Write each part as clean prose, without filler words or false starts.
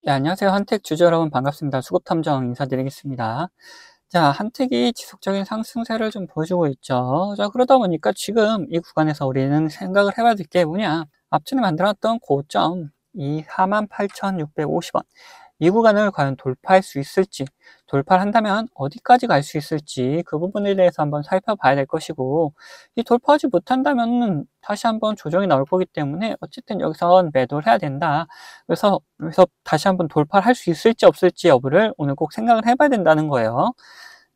네, 안녕하세요. 한택 주주 여러분 반갑습니다. 수급탐정 인사드리겠습니다. 자, 한택이 지속적인 상승세를 좀 보여주고 있죠. 자, 그러다 보니까 지금 이 구간에서 우리는 생각을 해봐야 될 게 뭐냐. 앞전에 만들었던 고점, 이 48,650원. 이 구간을 과연 돌파할 수 있을지, 돌파를 한다면 어디까지 갈 수 있을지 그 부분에 대해서 한번 살펴봐야 될 것이고, 이 돌파하지 못한다면 다시 한번 조정이 나올 거기 때문에 어쨌든 여기선 매도를 해야 된다. 그래서 다시 한번 돌파를 할 수 있을지 없을지 여부를 오늘 꼭 생각을 해봐야 된다는 거예요.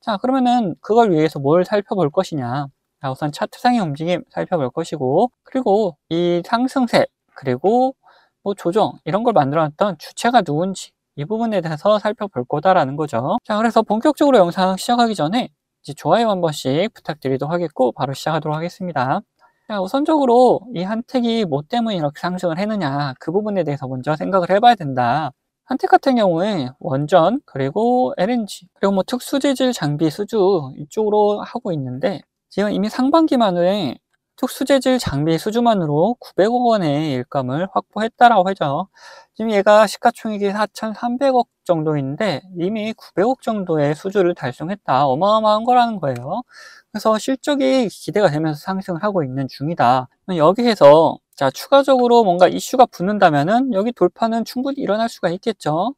자, 그러면은 그걸 위해서 뭘 살펴볼 것이냐. 자, 우선 차트상의 움직임 살펴볼 것이고, 그리고 이 상승세, 그리고 뭐 조정, 이런 걸 만들어놨던 주체가 누군지, 이 부분에 대해서 살펴볼 거다라는 거죠. 자, 그래서 본격적으로 영상 시작하기 전에 이제 좋아요 한 번씩 부탁드리도록 하겠고, 바로 시작하도록 하겠습니다. 자, 우선적으로 이 한택이 뭐 때문에 이렇게 상승을 했느냐, 그 부분에 대해서 먼저 생각을 해봐야 된다. 한택 같은 경우에 원전, 그리고 LNG, 그리고 뭐 특수재질 장비 수주 이쪽으로 하고 있는데, 지금 이미 상반기만에 특수재질 장비 수주만으로 900억 원의 일감을 확보했다라고 하죠. 지금 얘가 시가총액이 4,300억 정도인데 이미 900억 정도의 수주를 달성했다. 어마어마한 거라는 거예요. 그래서 실적이 기대가 되면서 상승을 하고 있는 중이다. 여기에서 자, 추가적으로 뭔가 이슈가 붙는다면은 여기 돌파는 충분히 일어날 수가 있겠죠.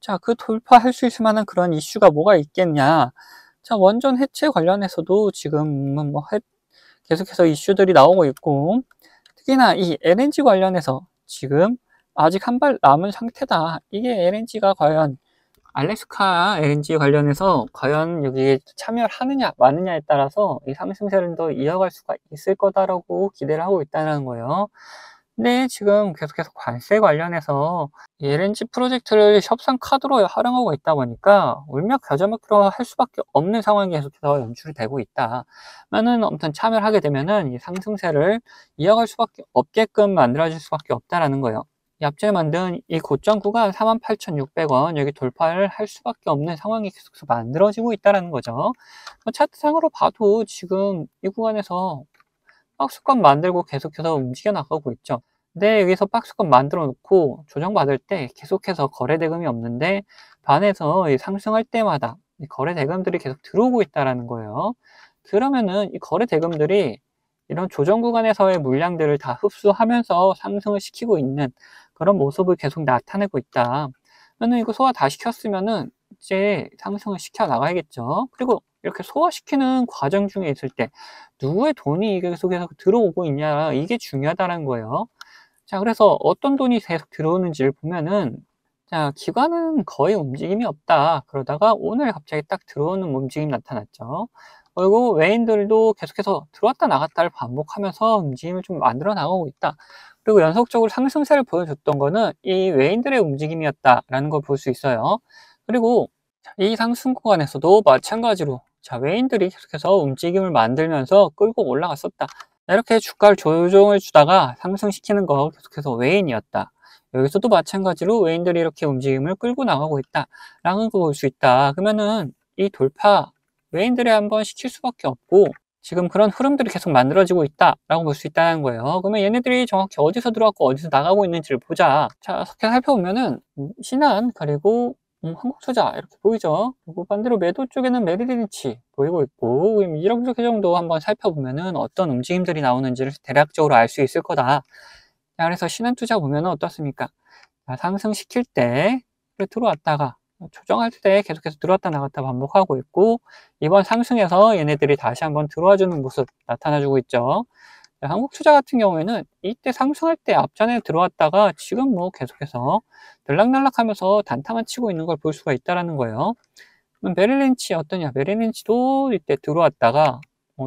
자, 그 돌파할 수 있을 만한 그런 이슈가 뭐가 있겠냐. 자, 원전 해체 관련해서도 지금 계속해서 이슈들이 나오고 있고, 특히나 이 LNG 관련해서 지금 아직 한 발 남은 상태다. 이게 LNG가 과연 알래스카 LNG 관련해서 과연 여기에 참여를 하느냐 마느냐에 따라서 이 상승세를 더 이어갈 수가 있을 거다라고 기대를 하고 있다는 거예요. 근데 지금 계속해서 관세 관련해서 이 LNG 프로젝트를 협상 카드로 활용하고 있다 보니까 울며겨자먹기로 할 수밖에 없는 상황이 계속해서 연출이 되고 있다. 나는 아무튼 참여를 하게 되면은 이 상승세를 이어갈 수밖에 없게끔 만들어질 수밖에 없다라는 거예요. 이 앞전에 만든 이 고점 구간 48,600원 여기 돌파를 할 수밖에 없는 상황이 계속해서 만들어지고 있다는 거죠. 차트상으로 봐도 지금 이 구간에서 박스권 만들고 계속해서 움직여 나가고 있죠. 근데 여기서 박스권 만들어 놓고 조정받을 때 계속해서 거래 대금이 없는데 반해서 상승할 때마다 이 거래 대금들이 계속 들어오고 있다는 거예요. 그러면은 이 거래 대금들이 이런 조정 구간에서의 물량들을 다 흡수하면서 상승을 시키고 있는 그런 모습을 계속 나타내고 있다. 그러면 이거 소화 다 시켰으면은 이제 상승을 시켜 나가야겠죠. 그리고 이렇게 소화시키는 과정 중에 있을 때 누구의 돈이 계속해서 들어오고 있냐, 이게 중요하다는 거예요. 자, 그래서 어떤 돈이 계속 들어오는지를 보면은, 자, 기관은 거의 움직임이 없다. 그러다가 오늘 갑자기 딱 들어오는 움직임이 나타났죠. 그리고 외인들도 계속해서 들어왔다 나갔다를 반복하면서 움직임을 좀 만들어 나가고 있다. 그리고 연속적으로 상승세를 보여줬던 거는 이 외인들의 움직임이었다라는 걸 볼 수 있어요. 그리고 이 상승 구간에서도 마찬가지로 자, 외인들이 계속해서 움직임을 만들면서 끌고 올라갔었다. 이렇게 주가를 조정을 주다가 상승시키는 거 계속해서 외인이었다. 여기서도 마찬가지로 외인들이 이렇게 움직임을 끌고 나가고 있다. 라는 거 볼 수 있다. 그러면은 이 돌파 외인들이 한번 시킬 수밖에 없고 지금 그런 흐름들이 계속 만들어지고 있다라고 볼 수 있다는 거예요. 그러면 얘네들이 정확히 어디서 들어왔고 어디서 나가고 있는지를 보자. 자, 이렇게 살펴보면은 신한 그리고 한국투자 이렇게 보이죠. 그리고 반대로 매도 쪽에는 메리린치 보이고 있고 이렇게 정도 한번 살펴보면은 어떤 움직임들이 나오는지를 대략적으로 알 수 있을 거다. 자, 그래서 신한투자 보면은 어떻습니까? 자, 상승시킬 때 들어왔다가 조정할 때 계속해서 들어왔다 나갔다 반복하고 있고 이번 상승에서 얘네들이 다시 한번 들어와주는 모습 나타나주고 있죠. 한국투자 같은 경우에는 이때 상승할 때 앞전에 들어왔다가 지금 뭐 계속해서 들락날락하면서 단타만 치고 있는 걸 볼 수가 있다는 거예요. 그럼 메릴린치 어떠냐? 메릴린치도 이때 들어왔다가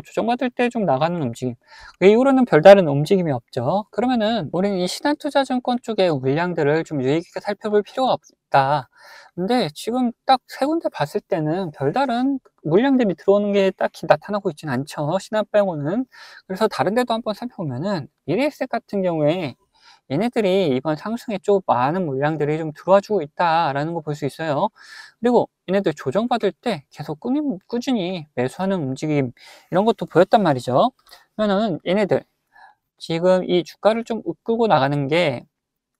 조정받을 때 좀 나가는 움직임. 그 이후로는 별다른 움직임이 없죠. 그러면은 우리는 이 신한투자증권 쪽의 물량들을 좀 유의 깊게 살펴볼 필요가 없다. 근데 지금 딱 세 군데 봤을 때는 별다른 물량들이 들어오는 게 딱히 나타나고 있지는 않죠. 신한 빼고는. 그래서 다른 데도 한번 살펴보면은 미래에셋 같은 경우에 얘네들이 이번 상승에 좀 많은 물량들이 좀 들어와주고 있다라는 거 볼 수 있어요. 그리고 얘네들 조정받을 때 계속 꾸준히 매수하는 움직임 이런 것도 보였단 말이죠. 그러면은 얘네들 지금 이 주가를 좀 이끌고 나가는 게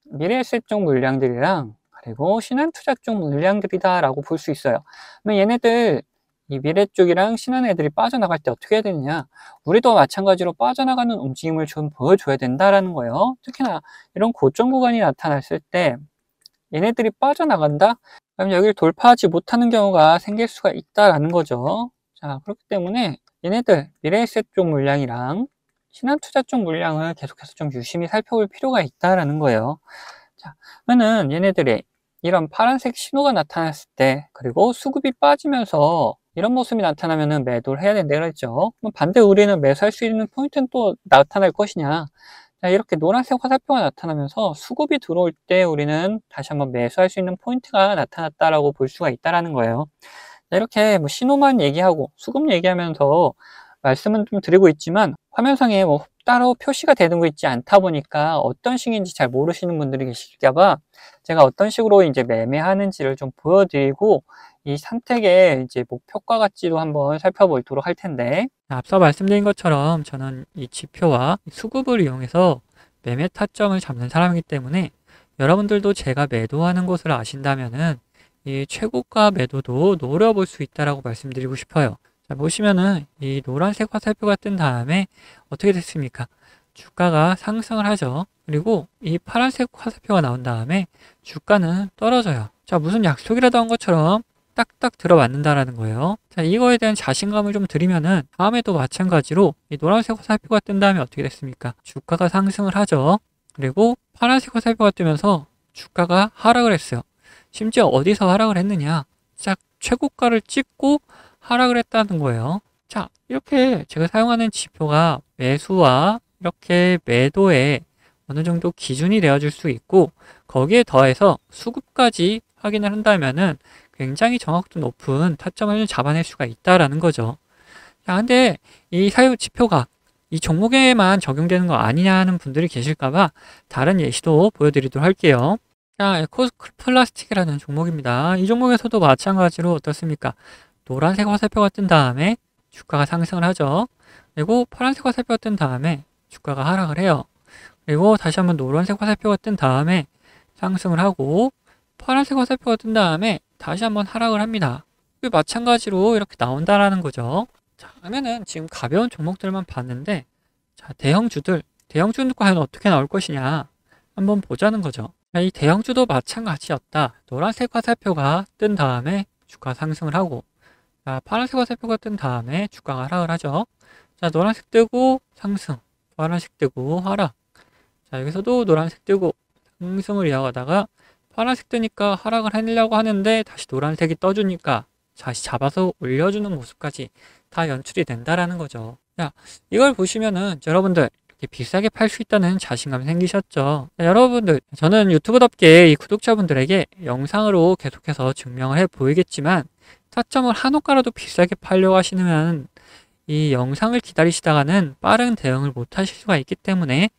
미래에셋 쪽 물량들이랑 그리고 신한투자 쪽 물량들이다라고 볼 수 있어요. 그러면 얘네들 이 미래 쪽이랑 신한 애들이 빠져나갈 때 어떻게 해야 되느냐? 우리도 마찬가지로 빠져나가는 움직임을 좀 보여줘야 된다라는 거예요. 특히나 이런 고점 구간이 나타났을 때 얘네들이 빠져나간다? 그럼 여기를 돌파하지 못하는 경우가 생길 수가 있다라는 거죠. 자, 그렇기 때문에 얘네들 미래에셋 쪽 물량이랑 신한투자 쪽 물량을 계속해서 좀 유심히 살펴볼 필요가 있다라는 거예요. 자, 그러면은 얘네들이 이런 파란색 신호가 나타났을 때, 그리고 수급이 빠지면서 이런 모습이 나타나면은 매도를 해야 된다 그랬죠. 그럼 반대 우리는 매수할 수 있는 포인트는 또 나타날 것이냐? 자, 이렇게 노란색 화살표가 나타나면서 수급이 들어올 때 우리는 다시 한번 매수할 수 있는 포인트가 나타났다라고 볼 수가 있다라는 거예요. 자, 이렇게 뭐 신호만 얘기하고 수급 얘기하면서 말씀은 좀 드리고 있지만 화면상에 뭐 따로 표시가 되는 거 있지 않다 보니까 어떤 식인지 잘 모르시는 분들이 계실까봐 제가 어떤 식으로 이제 매매하는지를 좀 보여드리고 이 선택의 이제 목표가 같지도 한번 살펴보도록 할 텐데, 앞서 말씀드린 것처럼 저는 이 지표와 수급을 이용해서 매매 타점을 잡는 사람이기 때문에 여러분들도 제가 매도하는 곳을 아신다면은 이 최고가 매도도 노려볼 수 있다라고 말씀드리고 싶어요. 자, 보시면은 이 노란색 화살표가 뜬 다음에 어떻게 됐습니까? 주가가 상승을 하죠. 그리고 이 파란색 화살표가 나온 다음에 주가는 떨어져요. 자, 무슨 약속이라도 한 것처럼 딱딱 들어맞는다라는 거예요. 자, 이거에 대한 자신감을 좀 드리면은 다음에도 마찬가지로 이 노란색 화살표가 뜬 다음에 어떻게 됐습니까? 주가가 상승을 하죠. 그리고 파란색 화살표가 뜨면서 주가가 하락을 했어요. 심지어 어디서 하락을 했느냐? 딱 최고가를 찍고 하락을 했다는 거예요. 자, 이렇게 제가 사용하는 지표가 매수와 이렇게 매도에 어느 정도 기준이 되어줄 수 있고, 거기에 더해서 수급까지 확인을 한다면은 굉장히 정확도 높은 타점을 잡아낼 수가 있다라는 거죠. 자, 근데 이 사유 지표가 이 종목에만 적용되는 거 아니냐 하는 분들이 계실까봐 다른 예시도 보여드리도록 할게요. 자, 에코플라스틱이라는 종목입니다. 이 종목에서도 마찬가지로 어떻습니까? 노란색 화살표가 뜬 다음에 주가가 상승을 하죠. 그리고 파란색 화살표가 뜬 다음에 주가가 하락을 해요. 그리고 다시 한번 노란색 화살표가 뜬 다음에 상승을 하고, 파란색 화살표가 뜬 다음에 다시 한번 하락을 합니다. 마찬가지로 이렇게 나온다라는 거죠. 자, 그러면은 지금 가벼운 종목들만 봤는데, 자, 대형주는 과연 어떻게 나올 것이냐 한번 보자는 거죠. 자, 이 대형주도 마찬가지였다. 노란색 화살표가 뜬 다음에 주가 상승을 하고, 자, 파란색 화살표가 뜬 다음에 주가가 하락을 하죠. 자, 노란색 뜨고 상승, 파란색 뜨고 하락. 자, 여기서도 노란색 뜨고 상승을 이어가다가 파란색 뜨니까 하락을 하려고 하는데 다시 노란색이 떠주니까 다시 잡아서 올려주는 모습까지 다 연출이 된다라는 거죠. 자, 이걸 보시면은 여러분들 이렇게 비싸게 팔 수 있다는 자신감이 생기셨죠. 자, 여러분들, 저는 유튜브답게 이 구독자분들에게 영상으로 계속해서 증명을 해 보이겠지만, 타점을 한호가라도 비싸게 팔려고 하시면 이 영상을 기다리시다가는 빠른 대응을 못 하실 수가 있기 때문에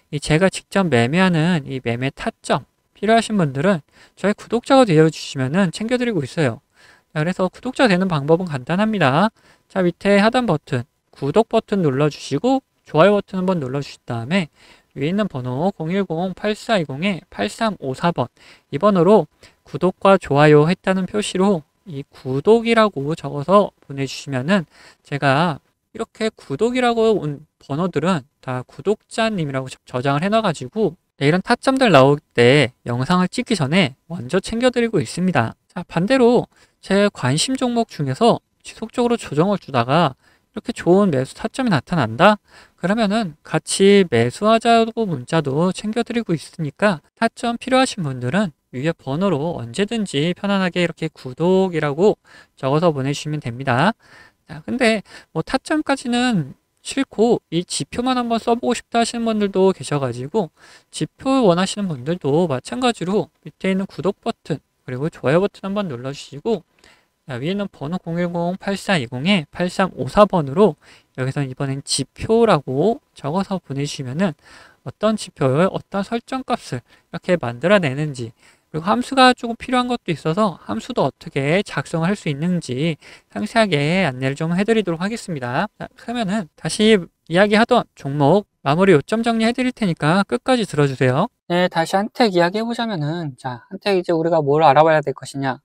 이 제가 직접 매매하는 이 매매 타점 필요하신 분들은 저희 구독자가 되어주시면은 챙겨드리고 있어요. 자, 그래서 구독자 되는 방법은 간단합니다. 자, 밑에 하단 버튼, 구독 버튼 눌러주시고 좋아요 버튼 한번 눌러주신 다음에 위에 있는 번호 010-8420-8354번 이 번호로 구독과 좋아요 했다는 표시로 이 구독이라고 적어서 보내주시면은 제가 이렇게 구독이라고 온 번호들은 다 구독자님이라고 저장을 해놔가지고 이런 타점들 나올 때 영상을 찍기 전에 먼저 챙겨드리고 있습니다. 자, 반대로 제 관심 종목 중에서 지속적으로 조정을 주다가 이렇게 좋은 매수 타점이 나타난다? 그러면은 같이 매수하자고 문자도 챙겨드리고 있으니까 타점 필요하신 분들은 위에 번호로 언제든지 편안하게 이렇게 구독이라고 적어서 보내주시면 됩니다. 자, 근데 뭐 타점까지는 싫고 이 지표만 한번 써보고 싶다 하시는 분들도 계셔가지고 지표 원하시는 분들도 마찬가지로 밑에 있는 구독 버튼 그리고 좋아요 버튼 한번 눌러주시고, 자, 위에 있는 번호 010-8420-8354번으로 여기서는 이번엔 지표라고 적어서 보내주시면은 어떤 지표에 어떤 설정값을 이렇게 만들어내는지, 그리고 함수가 조금 필요한 것도 있어서 함수도 어떻게 작성을 할 수 있는지 상세하게 안내를 좀 해드리도록 하겠습니다. 자, 그러면은 다시 이야기하던 종목 마무리 요점 정리해 드릴 테니까 끝까지 들어주세요. 네, 다시 한택 이야기해 보자면은, 자, 한택 이제 우리가 뭘 알아봐야 될 것이냐.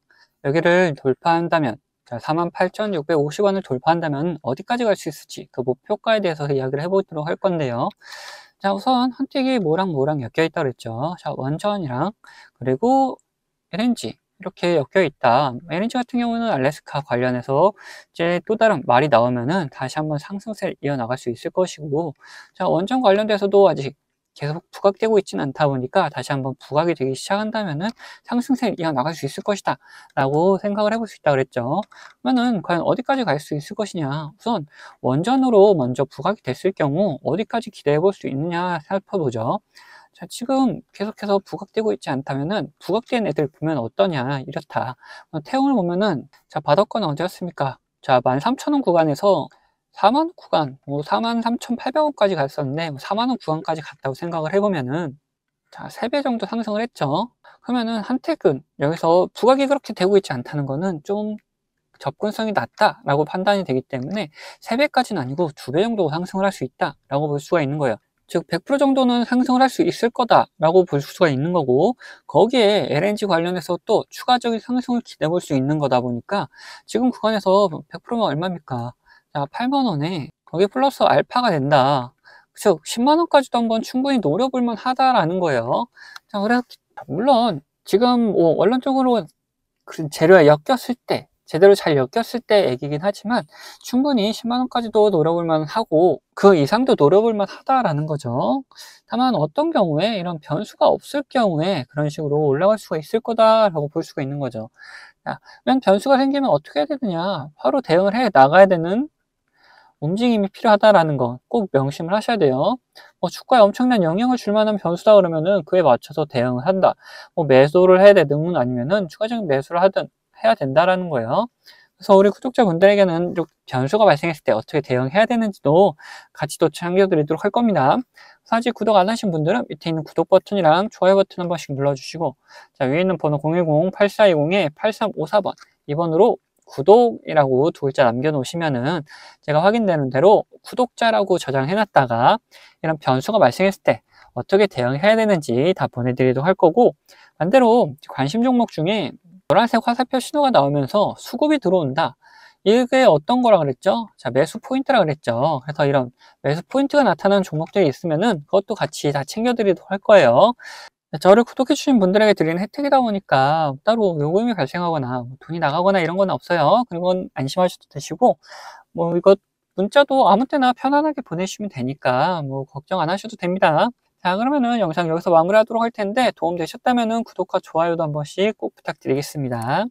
여기를 돌파한다면, 자, 48,650원을 돌파한다면 어디까지 갈 수 있을지 그 목표가에 대해서 이야기를 해보도록 할 건데요. 자, 우선 한택이 뭐랑 뭐랑 엮여 있다고 그랬죠. 자, 원전이랑 그리고 LNG 이렇게 엮여 있다. LNG 같은 경우는 알래스카 관련해서 이제 또 다른 말이 나오면은 다시 한번 상승세를 이어나갈 수 있을 것이고, 자, 원전 관련돼서도 아직 계속 부각되고 있지는 않다 보니까 다시 한번 부각이 되기 시작한다면은 상승세를 이어나갈 수 있을 것이다 라고 생각을 해볼 수 있다 그랬죠. 그러면은 과연 어디까지 갈 수 있을 것이냐. 우선 원전으로 먼저 부각이 됐을 경우 어디까지 기대해 볼 수 있느냐 살펴보죠. 자, 지금 계속해서 부각되고 있지 않다면은 부각된 애들 보면 어떠냐 이렇다. 태움을 보면은, 자, 바닥권은 언제였습니까? 자, 13,000원 구간에서 4만원 구간, 43,800원까지 갔었는데 4만원 구간까지 갔다고 생각을 해보면은, 자, 3배 정도 상승을 했죠. 그러면은 한택은 여기서 부각이 그렇게 되고 있지 않다는 거는 좀 접근성이 낮다라고 판단이 되기 때문에 3배까지는 아니고 2배 정도 상승을 할 수 있다라고 볼 수가 있는 거예요. 즉 100% 정도는 상승을 할 수 있을 거다라고 볼 수가 있는 거고, 거기에 LNG 관련해서 또 추가적인 상승을 기대해 볼 수 있는 거다 보니까 지금 구간에서 100%면 얼마입니까? 자, 8만 원에 거기에 플러스 알파가 된다. 즉 10만 원까지도 한번 충분히 노려볼 만하다라는 거예요. 자, 그래서 물론 지금 뭐 원론적으로 그 재료에 엮였을 때, 제대로 잘 엮였을 때 얘기긴 하지만 충분히 10만 원까지도 노려볼 만하고 그 이상도 노려볼 만하다라는 거죠. 다만 어떤 경우에 이런 변수가 없을 경우에 그런 식으로 올라갈 수가 있을 거다라고 볼 수가 있는 거죠. 자, 그러면 변수가 생기면 어떻게 해야 되느냐? 바로 대응을 해 나가야 되는 움직임이 필요하다라는 거 꼭 명심을 하셔야 돼요. 뭐 주가에 엄청난 영향을 줄 만한 변수다 그러면은 그에 맞춰서 대응을 한다. 뭐 매도를 해야 되든 아니면은 추가적인 매수를 하든 해야 된다라는 거예요. 그래서 우리 구독자분들에게는 변수가 발생했을 때 어떻게 대응해야 되는지도 같이 또 챙겨드리도록 할 겁니다. 아직 구독 안 하신 분들은 밑에 있는 구독 버튼이랑 좋아요 버튼 한 번씩 눌러주시고, 자, 위에 있는 번호 010-8420-8354번 이번으로 구독이라고 두 글자 남겨놓으시면은 제가 확인되는 대로 구독자라고 저장해 놨다가 이런 변수가 발생했을 때 어떻게 대응해야 되는지 다 보내드리도록 할 거고, 반대로 관심 종목 중에 노란색 화살표 신호가 나오면서 수급이 들어온다. 이게 어떤 거라 그랬죠? 자, 매수 포인트라 그랬죠. 그래서 이런 매수 포인트가 나타나는 종목들이 있으면은 그것도 같이 다 챙겨드리도록 할 거예요. 저를 구독해주신 분들에게 드리는 혜택이다 보니까 따로 요금이 발생하거나 돈이 나가거나 이런 건 없어요. 그런 건 안심하셔도 되시고, 뭐 이거 문자도 아무 때나 편안하게 보내주시면 되니까 뭐 걱정 안 하셔도 됩니다. 자, 그러면은 영상 여기서 마무리하도록 할 텐데 도움 되셨다면은 구독과 좋아요도 한 번씩 꼭 부탁드리겠습니다.